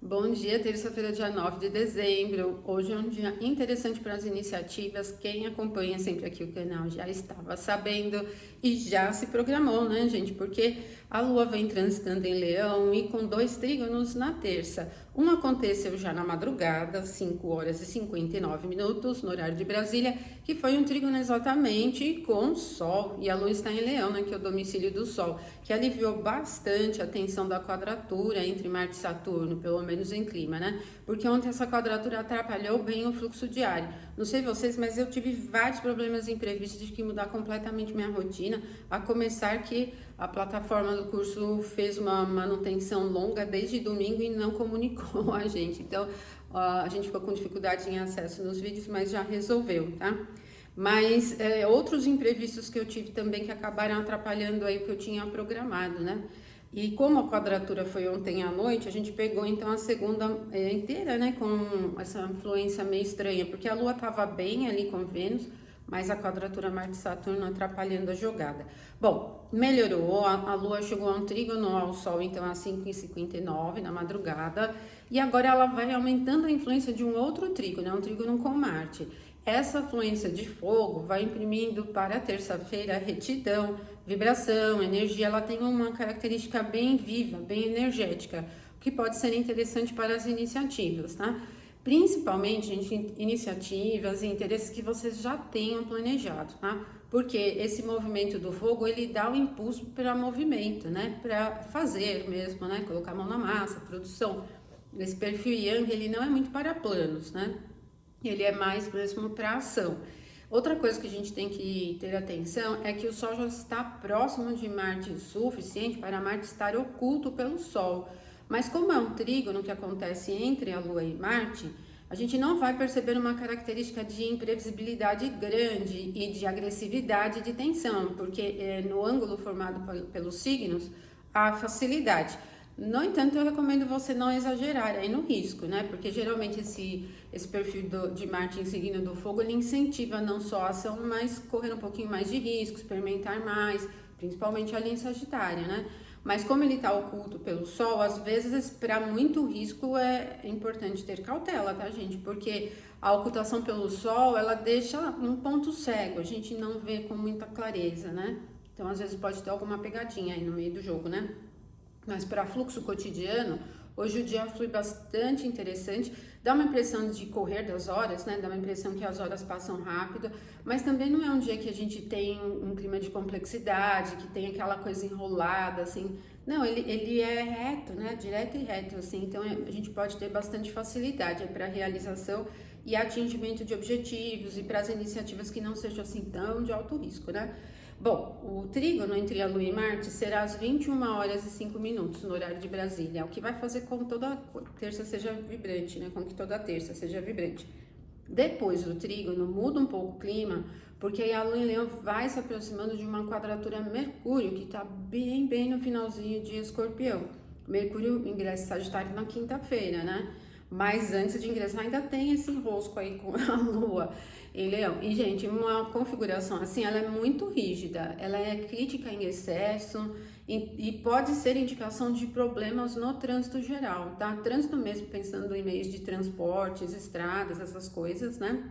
Bom dia, terça-feira, dia 9 de dezembro. Hoje é um dia interessante para as iniciativas. Quem acompanha sempre aqui o canal já estava sabendo e já se programou, né, gente? Porque a Lua vem transitando em Leão e com dois trígonos na terça. Um aconteceu já na madrugada, 5 horas e 59 minutos, no horário de Brasília, que foi um trígono exatamente com o Sol. E a Lua está em Leão, né, que é o domicílio do Sol, que aliviou bastante a tensão da quadratura entre Marte e Saturno, pelo menos em clima, né? Porque ontem essa quadratura atrapalhou bem o fluxo diário. Não sei vocês, mas eu tive vários problemas imprevistos, tive que mudar completamente minha rotina, a começar que a plataforma do curso fez uma manutenção longa desde domingo e não comunicou a gente. Então, a gente ficou com dificuldade em acesso nos vídeos, mas já resolveu, tá? Mas outros imprevistos que eu tive também que acabaram atrapalhando aí o que eu tinha programado, né? E como a quadratura foi ontem à noite, a gente pegou então a segunda inteira, né? Com essa influência meio estranha, porque a Lua estava bem ali com Vênus, mas a quadratura Marte-Saturno atrapalhando a jogada. Bom, melhorou, a Lua chegou a um trígono ao Sol, então às 5h59 na madrugada, e agora ela vai aumentando a influência de um outro trígono, um trígono com Marte. Essa fluência de fogo vai imprimindo para a terça-feira retidão, vibração, energia. Ela tem uma característica bem viva, bem energética, o que pode ser interessante para as iniciativas, tá? Principalmente, gente, iniciativas e interesses que vocês já tenham planejado, tá? Porque esse movimento do fogo, ele dá o impulso para movimento, né? Para fazer mesmo, né? Colocar a mão na massa, produção. Esse perfil Yang, ele não é muito para planos, né? Ele é mais mesmo para ação. Outra coisa que a gente tem que ter atenção é que o Sol já está próximo de Marte o suficiente para Marte estar oculto pelo Sol. Mas como é um trígono que acontece entre a Lua e Marte, a gente não vai perceber uma característica de imprevisibilidade grande e de agressividade e de tensão, porque no ângulo formado pelos signos há facilidade. No entanto, eu recomendo você não exagerar aí no risco, né? Porque geralmente esse perfil de Marte em signo do fogo, ele incentiva não só a ação, mas correr um pouquinho mais de risco, experimentar mais, principalmente ali em Sagitário, né? Mas como ele está oculto pelo Sol, às vezes para muito risco é importante ter cautela, tá, gente? Porque a ocultação pelo Sol, ela deixa um ponto cego, a gente não vê com muita clareza, né? Então, às vezes pode ter alguma pegadinha aí no meio do jogo, né? Mas para fluxo cotidiano, hoje o dia flui bastante interessante, dá uma impressão de correr das horas, né? Dá uma impressão que as horas passam rápido, mas também não é um dia que a gente tem um clima de complexidade, que tem aquela coisa enrolada, assim. Não, ele é reto, né? Direto e reto, assim. Então a gente pode ter bastante facilidade para realização e atingimento de objetivos e para as iniciativas que não sejam assim tão de alto risco, né? Bom, o trígono entre a Lua e Marte será às 21 horas e 5 minutos no horário de Brasília, o que vai fazer com que toda terça seja vibrante, né? Com que toda terça seja vibrante. Depois do trígono, muda um pouco o clima, porque aí a Lua em Leão vai se aproximando de uma quadratura Mercúrio, que está bem no finalzinho de Escorpião. Mercúrio ingressa em Sagitário na quinta-feira, né? Mas antes de ingressar ainda tem esse enrosco aí com a Lua em Leão. E, gente, uma configuração assim, ela é muito rígida, ela é crítica em excesso e pode ser indicação de problemas no trânsito geral, tá? Trânsito mesmo, pensando em meios de transportes, estradas, essas coisas, né?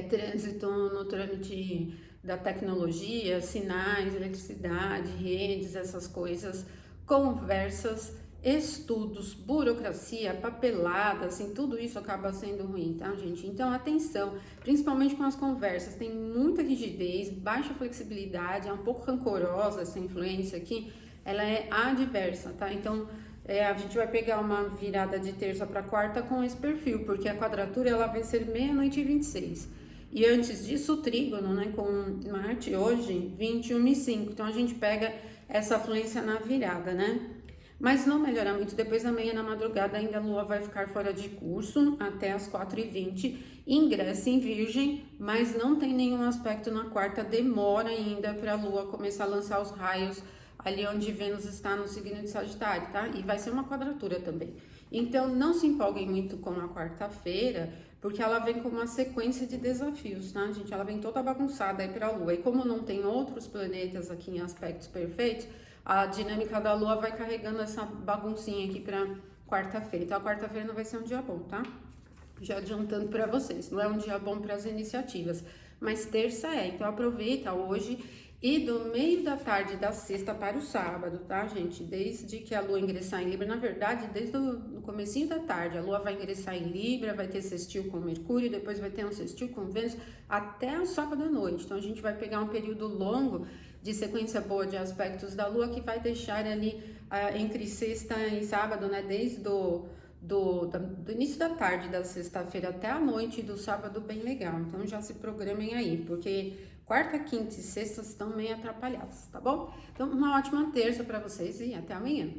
Trânsito no trâmite da tecnologia, sinais, eletricidade, redes, essas coisas, conversas, estudos, burocracia, papelada, assim, tudo isso acaba sendo ruim, tá, gente? Então, atenção, principalmente com as conversas, tem muita rigidez, baixa flexibilidade, é um pouco rancorosa essa influência aqui, ela é adversa, tá? Então, a gente vai pegar uma virada de terça para quarta com esse perfil, porque a quadratura ela vai ser 00:26. E antes disso, o trígono, né, com Marte hoje, 21:05. Então a gente pega essa fluência na virada, né? Mas não melhora muito. Depois da meia na madrugada, ainda a Lua vai ficar fora de curso até as 4h20. Ingressa em Virgem, mas não tem nenhum aspecto na quarta. Demora ainda para a Lua começar a lançar os raios ali onde Vênus está no signo de Sagitário, tá? E vai ser uma quadratura também. Então, não se empolguem muito com a quarta-feira, porque ela vem com uma sequência de desafios, tá, gente? Ela vem toda bagunçada aí para a Lua. E como não tem outros planetas aqui em aspectos perfeitos, a dinâmica da Lua vai carregando essa baguncinha aqui para quarta-feira. Então, a quarta-feira não vai ser um dia bom, tá? Já adiantando para vocês, não é um dia bom para as iniciativas, mas terça é. Então, aproveita hoje e do meio da tarde da sexta para o sábado, tá, gente? Desde que a Lua ingressar em Libra, na verdade, desde o comecinho da tarde, a Lua vai ingressar em Libra, vai ter sextil com Mercúrio, depois vai ter um sextil com Vênus, até o sábado à noite. Então, a gente vai pegar um período longo de sequência boa de aspectos da Lua, que vai deixar ali entre sexta e sábado, né, desde do início da tarde da sexta-feira até a noite do sábado, bem legal. Então já se programem aí, porque quarta, quinta e sexta estão meio atrapalhadas, tá bom? Então uma ótima terça para vocês e até amanhã.